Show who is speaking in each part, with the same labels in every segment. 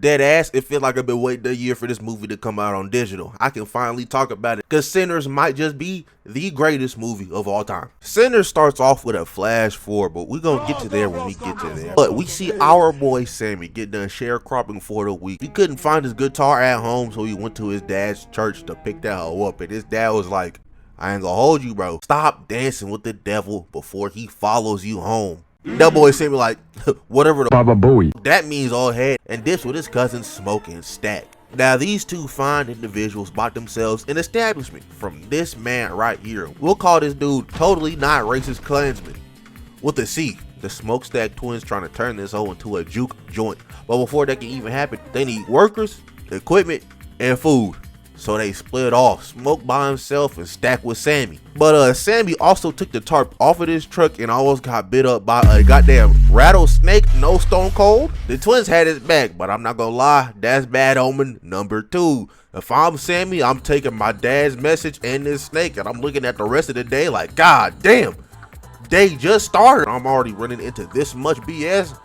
Speaker 1: Dead ass, it feel like I've been waiting a year for this movie to come out on digital. I can finally talk about it, because Sinners might just be the greatest movie of all time. Sinners starts off with a flash forward, but we're gonna get to there when we get to there. But we see our boy Sammy get done sharecropping for the week. He couldn't find his guitar at home, so he went to his dad's church to pick that hoe up, and his dad was like, I ain't gonna hold you, bro. Stop dancing with the devil before he follows you home. That boy Sammy like, whatever the
Speaker 2: Baba Booey.
Speaker 1: That means all head, and this with his cousin Smoke and Stack. Now these two fine individuals bought themselves an establishment from this man right here. We'll call this dude totally not racist Klansman with a C. The Smokestack twins trying to turn this hoe into a juke joint. But before that can even happen, they need workers, equipment, and food. So they split off, Smoke by himself and Stack with Sammy. But Sammy also took the tarp off of his truck and almost got bit up by a goddamn rattlesnake, no Stone Cold. The twins had his back, but I'm not gonna lie, that's bad omen number 2. If I'm Sammy, I'm taking my dad's message and this snake, and I'm looking at the rest of the day like, god damn, they just started. I'm already running into this much BS.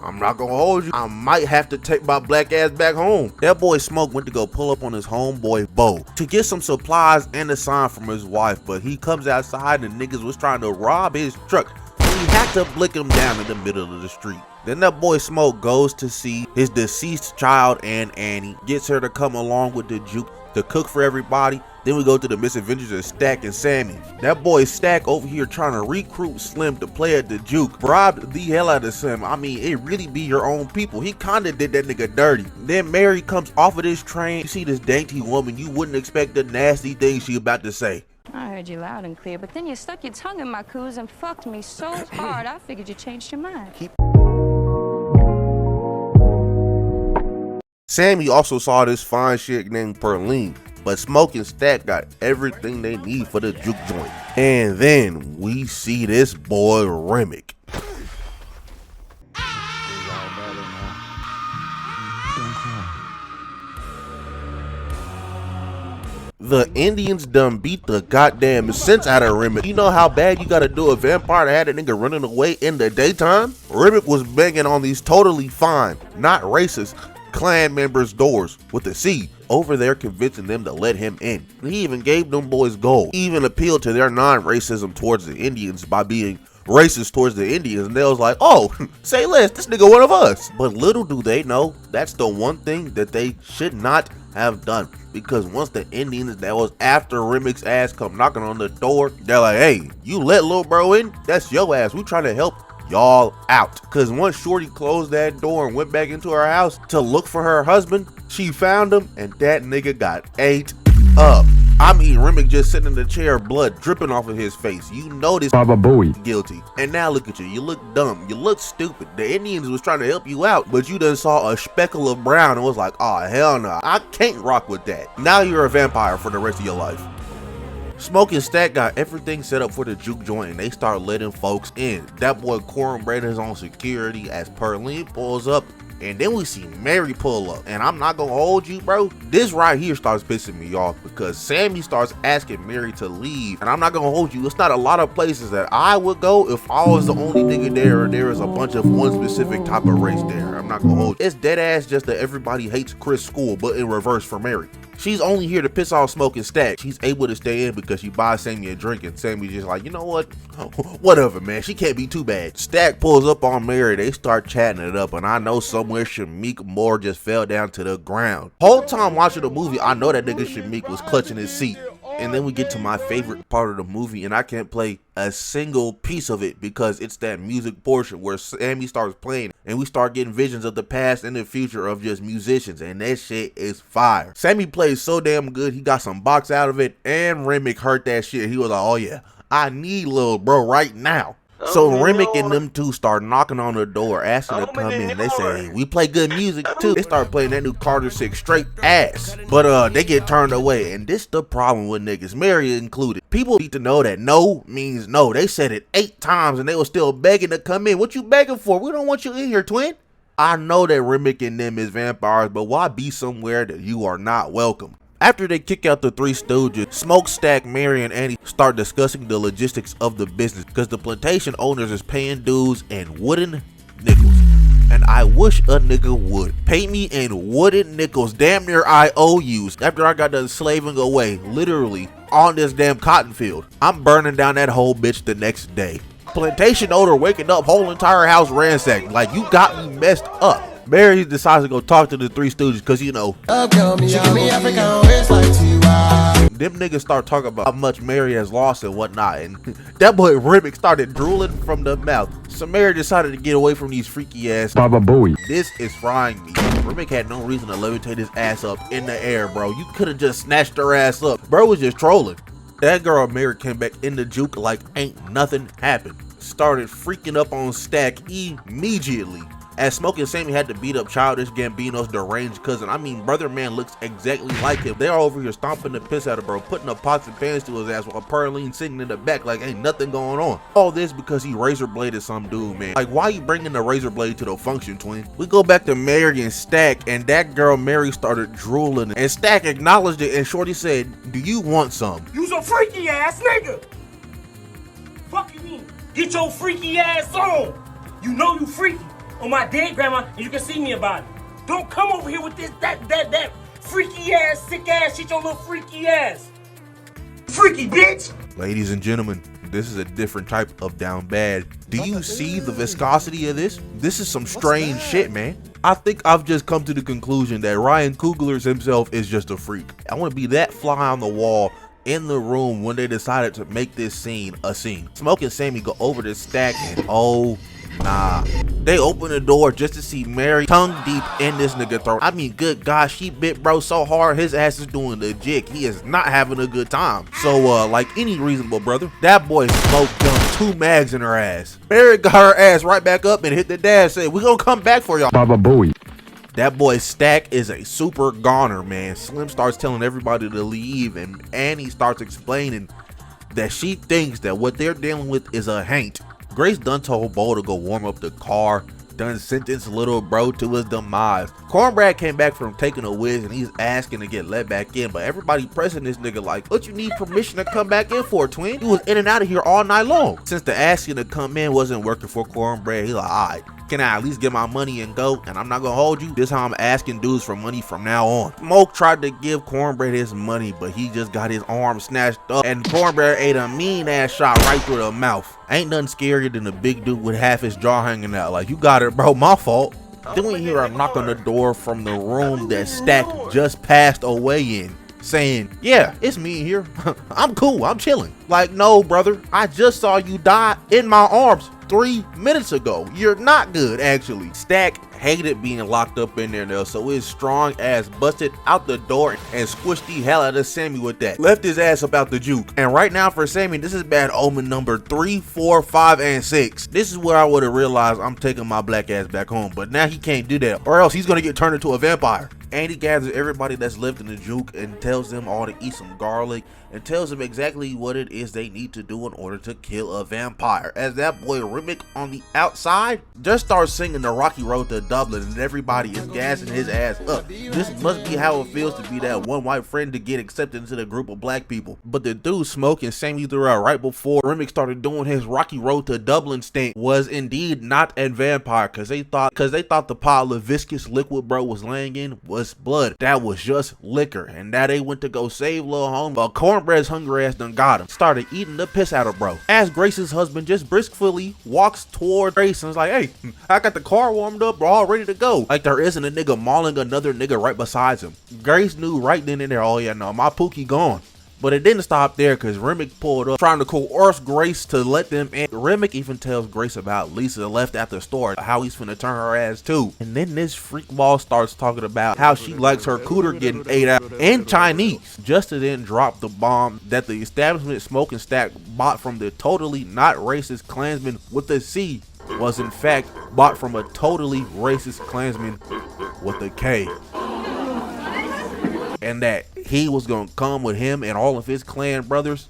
Speaker 1: I'm not gonna hold you, I might have to take my black ass back home. That boy Smoke went to go pull up on his homeboy Bo to get some supplies and a sign from his wife, but he comes outside and niggas was trying to rob his truck. He had to blick him down in the middle of the street. Then that boy Smoke goes to see his deceased child and Annie, gets her to come along with the juke to cook for everybody. Then we go to the misadventures of Stack and Sammy. That boy Stack over here trying to recruit Slim to play at the juke. Bribed the hell out of Slim. I mean, it really be your own people. He kinda did that nigga dirty. Then Mary comes off of this train. You see this dainty woman, you wouldn't expect the nasty things she about to say.
Speaker 3: I heard you loud and clear, but then you stuck your tongue in my coos and fucked me so hard, I figured you changed your mind.
Speaker 1: Sammy also saw this fine shit named Perline, but Smoke and Stack got everything they need for the juke joint. And then we see this boy Remick. The Indians done beat the goddamn sense out of Remick. You know how bad you gotta do a vampire to have a nigga running away in the daytime? Remick was banging on these totally fine, not racist, Klan members' doors with a C over there, convincing them to let him in. He even gave them boys gold. He even appealed to their non-racism towards the Indians by being racist towards the Indians, and they was like, oh, say less, this nigga one of us. But little do they know, that's the one thing that they should not have done, because once the Indians that was after Remick's ass come knocking on the door, they're like, hey, you let little bro in, that's your ass, we trying to help y'all out. Cause once Shorty closed that door and went back into her house to look for her husband, she found him and that nigga got ate up. I mean, Remick just sitting in the chair, blood dripping off of his face. You know this
Speaker 2: Baba Booey
Speaker 1: guilty. And now look at you, you look dumb, you look stupid. The Indians was trying to help you out, but you done saw a speckle of brown and was like, oh hell no, I can't rock with that. Now you're a vampire for the rest of your life. Smoke and Stack got everything set up for the juke joint and they start letting folks in. That boy Cornbread is on security as Perline pulls up, and then we see Mary pull up. And I'm not gonna hold you, bro, this right here starts pissing me off because Sammy starts asking Mary to leave. And I'm not gonna hold you, it's not a lot of places that I would go if I was the only nigga there or there is a bunch of one specific type of race there. I'm not gonna hold you. It's dead ass just that everybody hates Chris School, but in reverse for Mary. She's only here to piss off Smoke and Stack. She's able to stay in because she buys Sammy a drink, and Sammy's just like, you know what? Whatever, man. She can't be too bad. Stack pulls up on Mary. They start chatting it up, and I know somewhere Shamik Moore just fell down to the ground. Whole time watching the movie, I know that nigga Shamik was clutching his seat. And then we get to my favorite part of the movie, and I can't play a single piece of it because it's that music portion where Sammy starts playing and we start getting visions of the past and the future of just musicians, and that shit is fire. Sammy plays so damn good, he got some box out of it, and Remick heard that shit. He was like, oh yeah, I need little bro right now. So Remick and them two start knocking on the door, asking to come in. They say, hey, we play good music too. They start playing that new Carter 6 straight ass. But they get turned away, and this the problem with niggas, Mary included. People need to know that no means no. They said it 8 times and they were still begging to come in. What you begging for? We don't want you in here, twin. I know that Remick and them is vampires, but why be somewhere that you are not welcome? After they kick out the Three Stooges, Smoke, Stack, Mary, and Annie start discussing the logistics of the business because the plantation owners is paying dues in wooden nickels. And I wish a nigga would pay me in wooden nickels, damn near IOUs, after I got done slaving away, literally, on this damn cotton field. I'm burning down that whole bitch the next day. Plantation owner waking up, whole entire house ransacked, like you got me messed up. Mary decides to go talk to the Three Stooges because, you know, them niggas start talking about how much Mary has lost and whatnot, and that boy Remick started drooling from the mouth. So Mary decided to get away from these freaky ass.
Speaker 2: Baba Booey.
Speaker 1: This is frying me. Remick had no reason to levitate his ass up in the air, bro. You could have just snatched her ass up. Bro was just trolling. That girl Mary came back in the juke like ain't nothing happened. Started freaking up on Stack immediately. As Smoke and Sammy had to beat up Childish Gambino's deranged cousin. I mean, brother man looks exactly like him. They're over here stomping the piss out of bro, putting up pots and pans to his ass while Pearline sitting in the back like ain't nothing going on. All this because he razor bladed some dude, man. Like, why you bringing the razor blade to the function, twin? We go back to Mary and Stack, and that girl Mary started drooling, and Stack acknowledged it, and Shorty said, "Do you want some?"
Speaker 4: You's a freaky ass nigga. Fuck you mean? Get your freaky ass on. You know you freaky. On my dead grandma, and you can see me about it. Don't come over here with this, that freaky ass, sick ass shit, your little freaky ass. Freaky bitch!
Speaker 1: Ladies and gentlemen, this is a different type of down bad. Do you see the viscosity of this? This is some strange shit, man. I think I've just come to the conclusion that Ryan Coogler's himself is just a freak. I want to be that fly on the wall in the room when they decided to make this scene a scene. Smoke and Sammy go over to Stack and oh, nah. They open the door just to see Mary tongue deep in this nigga throat. I mean, good gosh, she bit bro so hard his ass is doing the jig. He is not having a good time. So like any reasonable brother, that boy Smoke dumped 2 mags in her ass. Mary got her ass right back up and hit the dash, said, "We gonna come back for y'all."
Speaker 2: Baba Booey.
Speaker 1: That boy Stack is a super goner, man. Slim starts telling everybody to leave, and Annie starts explaining that she thinks that what they're dealing with is a haint. Grace done told Bo to go warm up the car, done sentenced little bro to his demise. Cornbread came back from taking a whiz and he's asking to get let back in, but everybody pressing this nigga like, "What you need permission to come back in for, twin? You was in and out of here all night long." Since the asking to come in wasn't working for Cornbread, he like, "Alright, can I at least get my money and go? And I'm not gonna hold you. This how I'm asking dudes for money from now on." Smoke tried to give Cornbread his money, but he just got his arm snatched up, and Cornbread ate a mean ass shot right through the mouth. Ain't nothing scarier than a big dude with half his jaw hanging out. Like, you got it, bro, my fault. Then we hear a knock on the door from the room that Stack just passed away in, saying, "Yeah, it's me here. I'm cool, I'm chilling." Like, no, brother, I just saw you die in my arms 3 minutes ago. You're not good, actually. Stack hated being locked up in there though, so his strong ass busted out the door and squished the hell out of Sammy with that. Left his ass up out the juke. And right now for Sammy, this is bad omen number 3, 4, 5, and 6. This is where I would have realized I'm taking my black ass back home, but now he can't do that, or else he's gonna get turned into a vampire. And he gathers everybody that's lived in the juke and tells them all to eat some garlic and tells them exactly what it is they need to do in order to kill a vampire. As that boy Remick on the outside just starts singing the Rocky Road to Dublin and everybody is gassing his ass up. This must be how it feels to be that one white friend to get accepted into the group of black people. But the dude Smoke and Sammy threw out right before Remick started doing his Rocky Road to Dublin stint was indeed not a vampire, cause they thought the pile of viscous liquid bro was laying in was blood. That was just liquor, and now they went to go save Lil Home, but Cornbread's hungry ass done got him. Started eating the piss out of bro. As Grace's husband just briskly walks toward Grace and is like, "Hey, I got the car warmed up, we're all ready to go." Like there isn't a nigga mauling another nigga right beside him. Grace knew right then and there, oh yeah, no, my Pookie gone. But it didn't stop there, because Remick pulled up trying to coerce Grace to let them in. Remick even tells Grace about Lisa left at the store, how he's finna turn her ass too. And then this freak ball starts talking about how she likes her cooter getting ate out in Chinese, just to then drop the bomb that the establishment Smoke and Stack bought from the totally not racist Klansman with a C was in fact bought from a totally racist Klansman with a K. And that he was gonna come with him and all of his clan brothers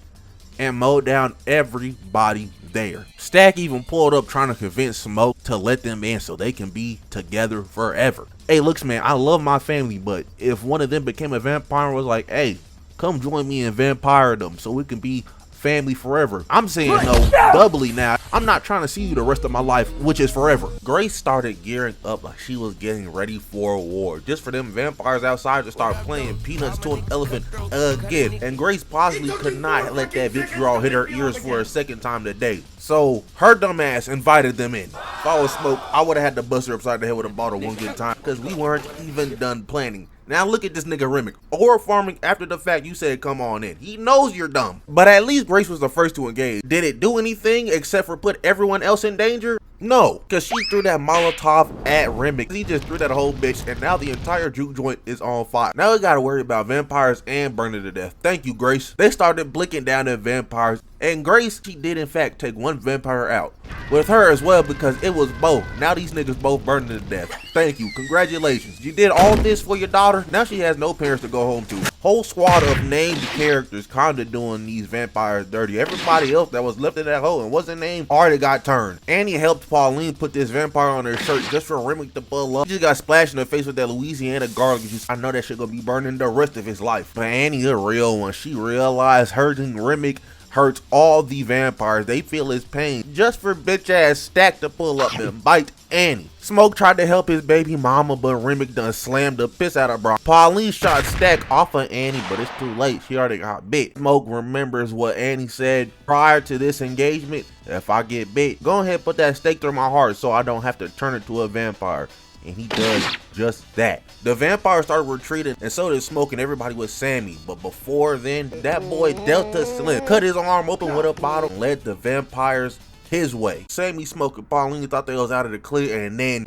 Speaker 1: and mow down everybody there. Stack even pulled up trying to convince Smoke to let them in so they can be together forever. Hey, looks, man, I love my family, but if one of them became a vampire and was like, hey, come join me in vampiredom so we can be family forever, I'm saying no doubly now. I'm not trying to see you the rest of my life, which is forever. Grace started gearing up like she was getting ready for a war, just for them vampires outside to start playing Peanuts to an Elephant again. And Grace possibly could not let that vitriol hit her ears for a second time today. So her dumbass invited them in. If I was Smoke, I would have had to bust her upside the head with a bottle one good time, because we weren't even done planning. Now look at this nigga Remick. Or farming after the fact you said come on in. He knows you're dumb. But at least Grace was the first to engage. Did it do anything except for put everyone else in danger? No, because she threw that Molotov at Remick. He just threw that whole bitch, and now the entire juke joint is on fire. Now we gotta worry about vampires and burning to death. Thank you, Grace. They started blinking down at vampires, and Grace, she did in fact take one vampire out. With her as well, because it was both. Now these niggas both burning to death. Thank you, congratulations. You did all this for your daughter? Now she has no parents to go home to. Whole squad of named characters kinda doing these vampires dirty. Everybody else that was left in that hole and wasn't named already got turned. Annie helped Pauline put this vampire on her shirt just for Remick to pull up. She just got splashed in the face with that Louisiana garlic juice. I know that shit gonna be burning the rest of his life. But Annie a real one. She realized hurting Remick hurts all the vampires. They feel his pain just for bitch ass Stack to pull up and bite Annie. Smoke tried to help his baby mama, but Remick done slammed the piss out of bro. Pauline shot Stack off of Annie, but it's too late. She already got bit. Smoke remembers what Annie said prior to this engagement. If I get bit, go ahead and put that stake through my heart so I don't have to turn into a vampire. And he does just that. The vampire started retreating, and so did Smoke, and everybody with Sammy. But before then, that boy Delta Slim cut his arm open with a bottle and led the vampires his way. Sammy, Smoke, and Pauline thought they was out of the clear, and then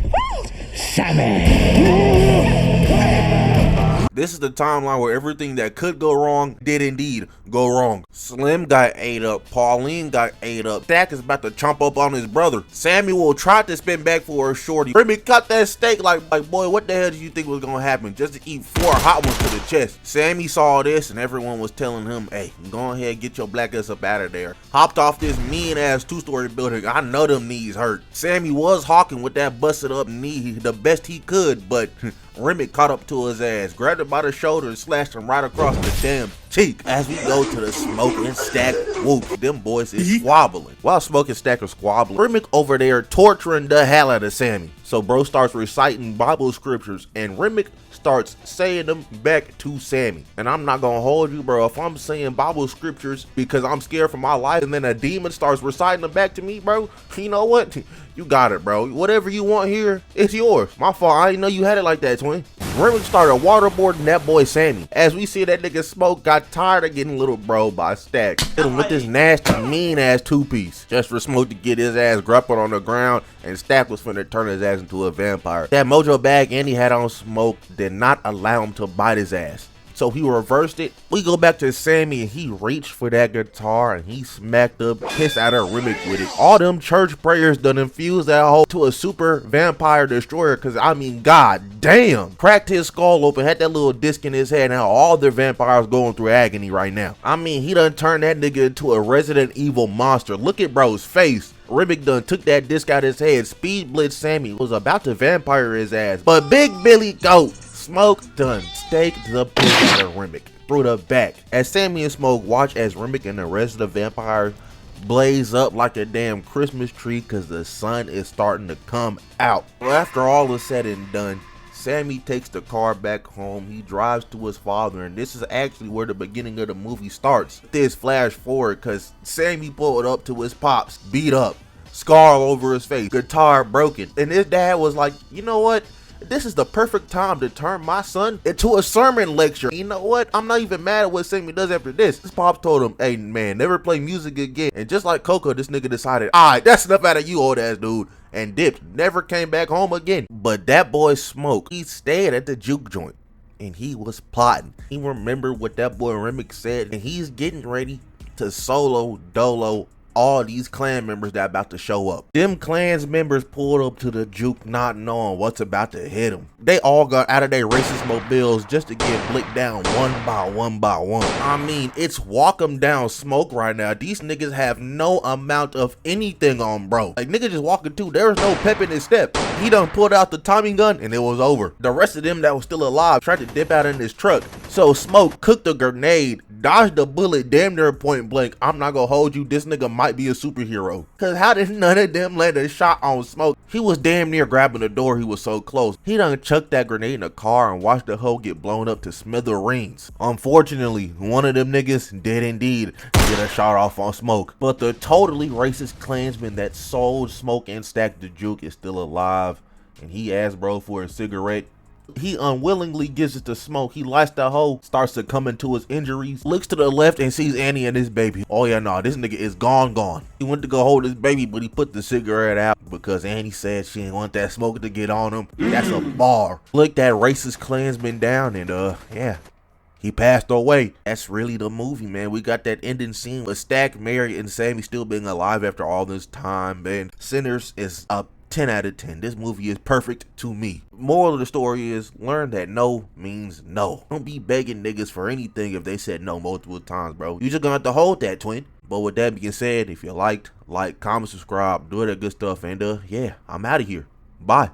Speaker 1: this is the timeline where everything that could go wrong did indeed go wrong. Slim got ate up. Pauline got ate up. Stack is about to chomp up on his brother. Samuel tried to spin back for a shorty. Remick cut that steak like boy, what the hell did you think was gonna happen? Just to eat 4 hot ones to the chest. Sammy saw this and everyone was telling him, hey, go ahead, get your black ass up out of there. Hopped off this mean ass 2-story building. I know them knees hurt. Sammy was hawking with that busted up knee the best he could, but Remick caught up to his ass, grabbed him by the shoulder and slashed him right across the damn cheek. As we go to the Smoke and Stack whoop, them boys is squabbling. While Smoke and Stack are squabbling, Remick over there torturing the hell out of Sammy. So bro starts reciting Bible scriptures and Remick starts saying them back to Sammy. And I'm not gonna hold you, bro. If I'm saying Bible scriptures because I'm scared for my life and then a demon starts reciting them back to me, bro, you know what? You got it, bro. Whatever you want here, it's yours. My fault. I didn't know you had it like that, twin. Remick started waterboarding that boy Sammy. As we see that nigga Smoke got tired of getting little bro by Stack. Hit him with this nasty, mean ass 2-piece. Just for Smoke to get his ass grappled on the ground, and Stack was finna turn his ass into a vampire. That mojo bag Andy had on Smoke did not allow him to bite his ass. So he reversed it. We go back to Sammy and he reached for that guitar and he smacked the piss out of Remick with it. All them church prayers done infused that hole to a super vampire destroyer, cause I mean, god damn. Cracked his skull open, had that little disc in his head. Now all their vampires going through agony right now. I mean, he done turned that nigga into a Resident Evil monster. Look at bro's face. Remick done took that disc out his head. Speed Blitz Sammy was about to vampire his ass, but Big Billy Goat Smoke done staked the piss out of Remick through the back. As Sammy and Smoke watch as Remick and the rest of the vampires blaze up like a damn Christmas tree because the sun is starting to come out. Well, after all is said and done, Sammy takes the car back home. He drives to his father, and this is actually where the beginning of the movie starts. This flash forward because Sammy pulled up to his pops, beat up, scar all over his face, guitar broken, and his dad was like, you know what? This is the perfect time to turn my son into a sermon lecture. You know what? I'm not even mad at what Sammy does after this. His pops told him, hey man, never play music again. And just like Coco, this nigga decided, alright, that's enough out of you, old ass dude. And dipped, never came back home again. But that boy Smoke, he stayed at the juke joint and he was plotting. He remembered what that boy Remick said and he's getting ready to solo dolo all these clan members that about to show up. Them clans members pulled up to the juke not knowing what's about to hit them. They all got out of their racist mobiles just to get blicked down one by one by one. I mean, it's walk 'em down smoke right now. These niggas have no amount of anything on bro. Like nigga just walking too, there was no pep in his step. He done pulled out the Tommy gun and it was over. The rest of them that was still alive tried to dip out in his truck. So Smoke cooked a grenade, dodged a bullet damn near point blank. I'm not gonna hold you, this nigga might be a superhero. Cause how did none of them land a shot on Smoke? He was damn near grabbing the door, he was so close. He done chucked that grenade in the car and watched the hoe get blown up to smithereens. Unfortunately, one of them niggas did indeed get a shot off on Smoke. But the totally racist Klansman that sold Smoke and stacked the juke is still alive. And he asked bro for a cigarette. He unwillingly gives it to Smoke. He lights the hoe, starts succumbing to his injuries, looks to the left and sees Annie and his baby. Oh yeah, nah, this nigga is gone. He went to go hold his baby, but he put the cigarette out because Annie said she didn't want that Smoke to get on him. That's a bar. Look that racist Klansman down and yeah. He passed away. That's really the movie, man. We got that ending scene with Stack, Mary, and Sammy still being alive after all this time, man. Sinners is a 10 out of 10. This movie is perfect to me. Moral of the story is learn that no means no. Don't be begging niggas for anything if they said no multiple times, bro. You just gonna have to hold that, twin. But with that being said, if you liked, like, comment, subscribe, do that good stuff, and yeah, I'm out of here. Bye.